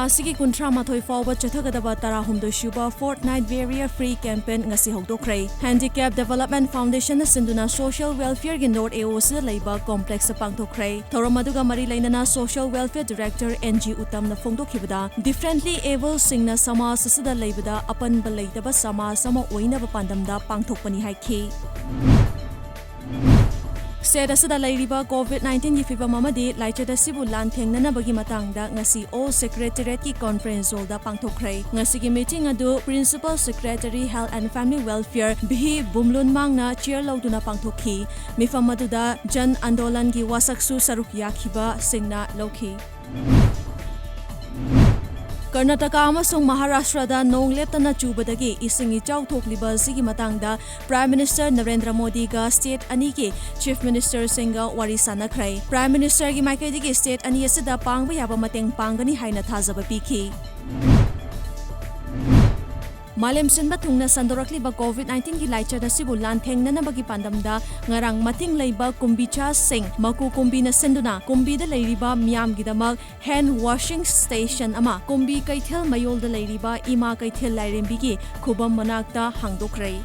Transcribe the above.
Thasigi kuntra mathoi forward chathagadaba tarahumdo shuba fortnight barrier free campaign ngasi hogdokre. Handicap Development Foundation na sinduna social welfare gi North AOC leiba complex sa pangthokre. Thoromaduga mari leinana social welfare director NG Utam na phongdokhibada differently able singna samas asida leibada apan balaitaba samas sama oinaba pandamda pangthokpani haikhi. State asida lairiba COVID-19 gi fibam amadi laichada sibu lan thengnana bagi matangda ngasi all secretariat ki conference hall da pangthokre. Ngasi gi meeting adu Principal Secretary Health and Family Welfare Bhi Bumlun Mangna chair lauduna pangthokhi. Mifam aduda Jan Andolan gi wasaksu saruk yakhiba singna lokhi. Karnataka amasung Maharashtra da nong leptana chubadagi ising ichaw thokliba sigi matangda Prime Minister Narendra Modi ga state ani ki Chief Minister singa wari sanakrai. Prime Minister gi maikaidigi state ani asida pangba yaba mateng pangani haina thazaba pikhi. Malem sinba thungna sandorakliba COVID-19 gi laichada sibu lan thengnana bagi pandamda ngarang mating leiba kumbicha sing maku kumbi na senduna kumbi da leiriba miam gidamak hand washing station ama kumbi kaithel mayol da leiriba ima kaithel lairembi gi khubam manakta hangdokrai.